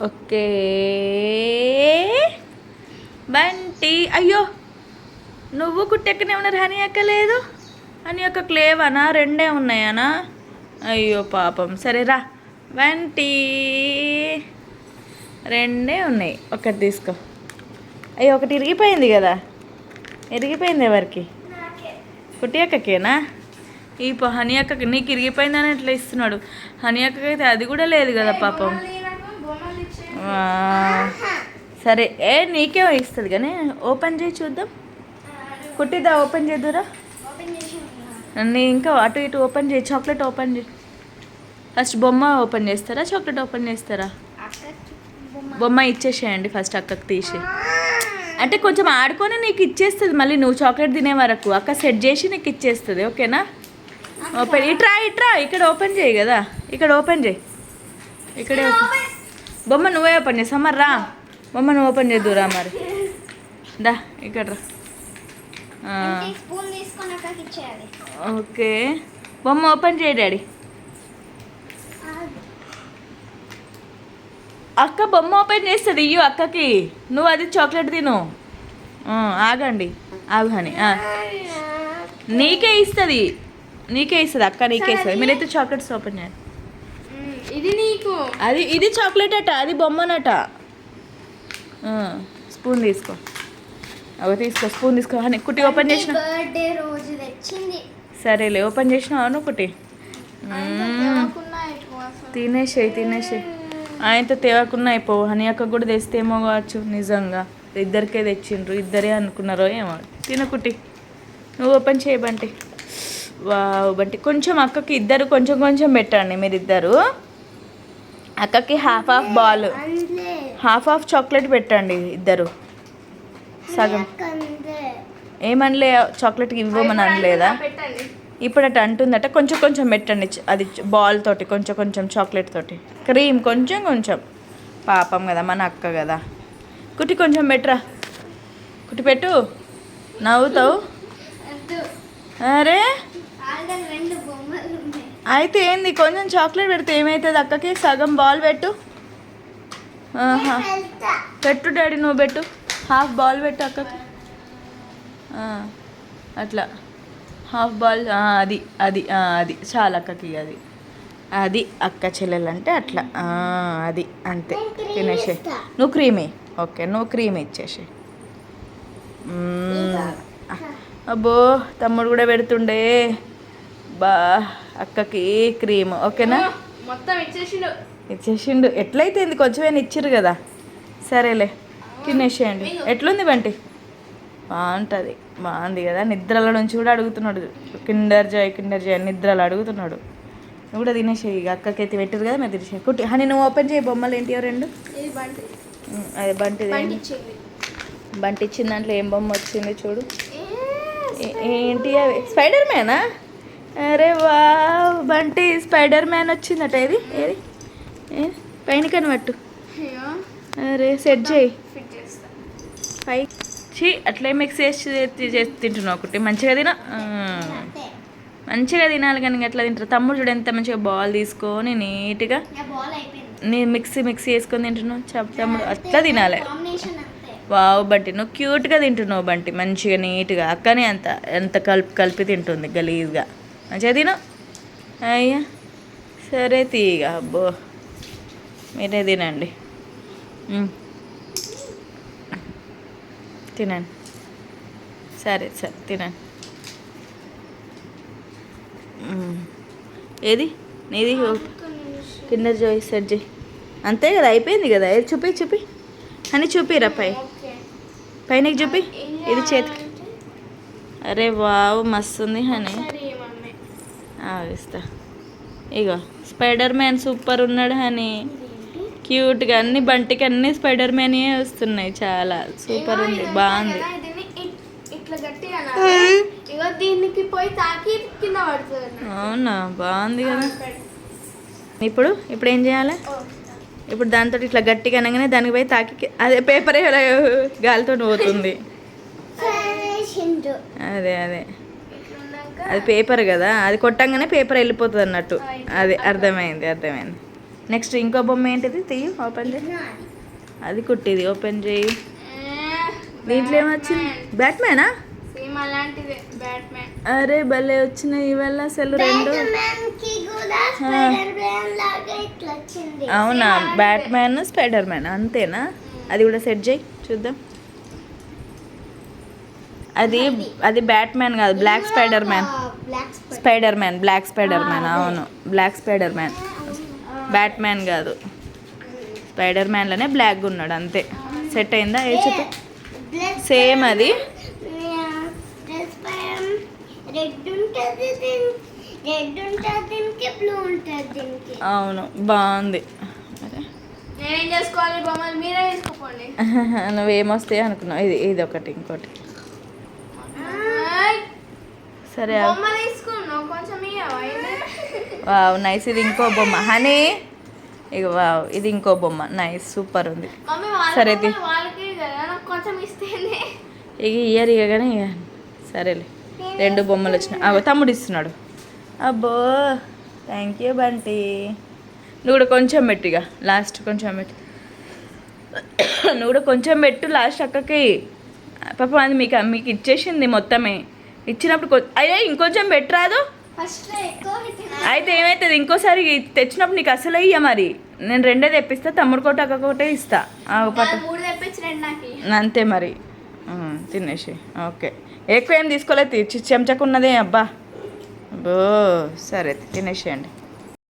Okay Bunty. అయ్యో నువ్వు కుట్టెక్కనే ఉన్నారు, హనీ అక్క లేదు. హనీ అక్కకు లేవనా? రెండే ఉన్నాయనా? అయ్యో పాపం. సరే రా బంటి, రెండే ఉన్నాయి, ఒకటి తీసుకో. అయ్యో ఒకటి ఇరిగిపోయింది కదా. ఇరిగిపోయింది ఎవరికి? కుట్టి అక్కకేనా? ఈ హనీ అక్కకి నీకు ఇరిగిపోయిందని ఎట్లా ఇస్తున్నాడు? హనీ అక్కకి అయితే అది కూడా లేదు కదా పాపం. సరే నీకే ఇస్తుంది కానీ ఓపెన్ చేయి చూద్దాం. కుట్టిదా ఓపెన్ చేద్దురా. నీ ఇంకా అటు ఇటు ఓపెన్ చేయి. చాక్లెట్ ఓపెన్ చేయి ఫస్ట్. బొమ్మ ఓపెన్ చేస్తారా చాక్లెట్ ఓపెన్ చేస్తారా? బొమ్మ ఇచ్చేసేయండి ఫస్ట్ అక్కకి తీసి. అంటే కొంచెం ఆడుకొని నీకు ఇచ్చేస్తుంది, మళ్ళీ నువ్వు చాక్లెట్ తినే వరకు అక్క సెట్ చేసి నీకు ఇచ్చేస్తుంది. ఓకేనా? ఓపెన్ ఇట్రా ఇక్కడ ఓపెన్ చేయి కదా, ఇక్కడ ఓపెన్ చేయి. ఇక్కడే బొమ్మ నువ్వే ఓపెన్ చేస్తావు మరి. రా బొమ్మ నువ్వు ఓపెన్ చేద్దురా మరి. దా ఇక్కడ రా. ఓకే బొమ్మ ఓపెన్ చేయి డాడీ. అక్క బొమ్మ ఓపెన్ చేస్తుంది, ఇయ్యు అక్కకి. నువ్వు అది చాక్లెట్ తిను. ఆగండి ఆగు హనీ. నీకే ఇస్తుంది అక్క, నీకే ఇస్తుంది. మీరైతే చాక్లెట్స్ ఓపెన్ చేయండి. ఇది నీకు, అది ఇది చాక్లెట్ అట, అది బొమ్మనట. స్పూన్ తీసుకో. అవి తీసుకో, స్పూన్ తీసుకో. హనీ కుట్టి ఓపెన్ చేసిన. సరేలే ఓపెన్ చేసినావు నువ్వు కుట్టి. తినేసేయి. ఆయనతో తేవకున్నా అయిపోవు. హనీ అక్క కూడా తెస్తేమో కావచ్చు. నిజంగా ఇద్దరికే తెచ్చిండ్రు, ఇద్దరే అనుకున్నారో ఏమో. తినకుట్టి నువ్వు ఓపెన్ చేయ బంటి. వావ్ బంటి, కొంచెం అక్కకి ఇద్దరు కొంచెం కొంచెం పెట్టండి మీరిద్దరు. అక్కకి హాఫ్ బాల్, హాఫ్ చాక్లెట్ పెట్టండి ఇద్దరు. సగం ఏమనలే, చాక్లెట్కి ఇవ్వమని అనలేదా? ఇప్పుడు అటు అంటుందట. కొంచెం కొంచెం పెట్టండి, అది బాల్ తోటి కొంచెం కొంచెం చాక్లెట్ తోటి. క్రీమ్ కొంచెం కొంచెం. పాపం కదా మన అక్క కదా. కుట్టి కొంచెం పెట్టరా. కుట్టి పెట్టు. నవ్వుతావు. అరే అయితే ఏంది, కొంచెం చాక్లెట్ పెడితే ఏమవుతుంది అక్కకి? సగం బాల్ పెట్టు. పెట్టు డాడీ, నువ్వు పెట్టు. హాఫ్ బాల్ పెట్టు అక్కకి. అట్లా హాఫ్ బాల్. అది అది అది చాలా అక్కకి. అది అక్క చెల్లెలంటే అట్లా. అది అంతే. తినేసే. నువ్వు క్రీమే. ఓకే నువ్వు క్రీమ్ ఇచ్చేసి. అబ్బో తమ్ముడు కూడా పెడుతుండే బా అక్కకి క్రీమ్. ఓకేనా? మొత్తం ఇచ్చేసిండు. ఎట్లయితే ఏంది, కొంచెమైనా ఇచ్చిర్రు కదా. సరేలే తినేసేయండి. ఎట్లుంది బంటి? బాగుంది కదా. నిద్రల నుంచి కూడా అడుగుతున్నాడు. కిండర్ జాయ్ నిద్రలు అడుగుతున్నాడు. నువ్వు కూడా తినేసేయి. ఇక అక్కకైతే పెట్టరు కదా, మీరు తినేసేయి. కుట్టి హనీ నువ్వు ఓపెన్ చేయి. బొమ్మలు ఏంటి రెండు? అదే బంటిది. బంటి ఇచ్చిన దాంట్లో ఏం బొమ్మ వచ్చింది చూడు. ఏంటి అవి? స్పైడర్ మ్యానా? అరే వా బంటి స్పైడర్ మ్యాన్ వచ్చిందట. ఏది పైన కనబట్టు. అరే సెట్ చేయి పై. అట్లే మిక్స్ చేసి తింటున్నావు ఒకటి. మంచిగా మంచిగా తినాలి కానీ ఎట్లా తింటారు? తమ్ముడు చూడు ఎంత మంచిగా బాల్ తీసుకొని నీట్గా నేను మిక్సీ చేసుకొని తింటున్నావు. తమ్ముడు అట్లా తినాలి. వావ్ బంటి నువ్వు క్యూట్గా తింటున్నావు బంటి, మంచిగా నీట్గా. అక్కనే ఎంత కలిపి తింటుంది గలీజ్గా. మంచిగా తిను. అయ్యా సరే తీగా. అబ్బో మీరే తినండి. తినండి. సరే తినండి. ఏది నీది? కిండర్ జాయ్ సెట్ చేయి. అంతే కదా, అయిపోయింది కదా. ఏది చూపి అని చూపిరా. పైనకి చూపి. ఇది చేతికి. అరే వావ్ మస్తుంది హనీ. ఇస్తా. ఇగో స్పైడర్ మ్యాన్ సూపర్ ఉన్నాడు హనీ. క్యూట్గా అన్ని బంటికి అన్ని స్పైడర్ మ్యాన్ వస్తున్నాయి. చాలా సూపర్ ఉంది, బాగుంది. అవునా? బాగుంది కదా. ఇప్పుడు ఏం చేయాలి? ఇప్పుడు దాంతో ఇట్లా గట్టిగా అనగానే దానికి పోయి తాకి అదే పేపర్ గాలితో పోతుంది. అదే అది పేపర్ కదా, అది కొట్టంగానే పేపర్ వెళ్ళిపోతుంది అన్నట్టు. అదే అర్థమైంది. నెక్స్ట్ ఇంకో బొమ్మ ఏంటిది తీయి ఓపెన్ చేయి. అది కుట్టిది ఓపెన్ చేయి. దీంట్లో ఏమొచ్చింది? బ్యాట్మ్యానా? సేమ్ అలాంటిదే బ్యాట్మ్యాన్. అరే భలే వచ్చినాయి ఇవాళ అసలు రెండు. అవునా, బ్యాట్మ్యాన్ స్పైడర్ మ్యాన్ అంతేనా? అది కూడా సెట్ చేయి చూద్దాం. అది అది బ్యాట్మ్యాన్ కాదు, black Spider Man. Spider Man, black Spider Man. అవును, బ్లాక్ స్పైడర్ మ్యాన్, బ్యాట్మ్యాన్ కాదు. స్పైడర్ మ్యాన్లోనే బ్లాక్గా ఉన్నాడు అంతే. సెట్ అయిందా? ఏ చెప్పు. సేమ్ అది అవును, బాగుంది. నేనేం చేసుకోవాలి బొమ్మలు? మీరే తీసుకోండి. నువ్వేమొస్తాయి అనుకున్నావు? ఇది ఇది ఒకటి, ఇంకోటి. సరే బొమ్మ తీసుకున్నావు కొంచెం ఇయ్యవా? Wow nice. ఇది ఇంకో బొమ్మ హనీ. ఇక వావ్, ఇది ఇంకో బొమ్మ నైస్, సూపర్ ఉంది. మమ్మీ సరే వాళ్ళకి కదా నాకు కొంచెం ఇస్తేనే. ఇక ఇయ్యరు ఇక కానీ ఇక సరేలే. రెండు బొమ్మలు వచ్చినాయి. అగో తమ్ముడు ఇస్తున్నాడు. అబ్బో థ్యాంక్ యూ బంటి. నువ్వు కూడా కొంచెం పెట్టు, ఇక లాస్ట్ కొంచెం పెట్టు. నువ్వు కూడా కొంచెం పెట్టు లాస్ట్ అక్కకి. పాపం అది మీకు మీకు ఇచ్చేసింది మొత్తమే. ఇచ్చినప్పుడు అయ్యో ఇంకొంచెం పెట్టరాదు. ఫస్ట్ ఎక్కువ అయితే ఏమవుతుంది, ఇంకోసారి తెచ్చినప్పుడు నీకు అసలు ఇయ్య. మరి నేను రెండే తెప్పిస్తా, తమ్ముడు కోట అక్క కోటే ఇస్తా. మూడు తెప్పించండి నాకు. అంతే మరి. తినేసి ఓకే. ఎక్కువ ఏం తీసుకోలేదు, చెంచకున్నదే. అబ్బా అబ్బో సరే తినేసేయండి.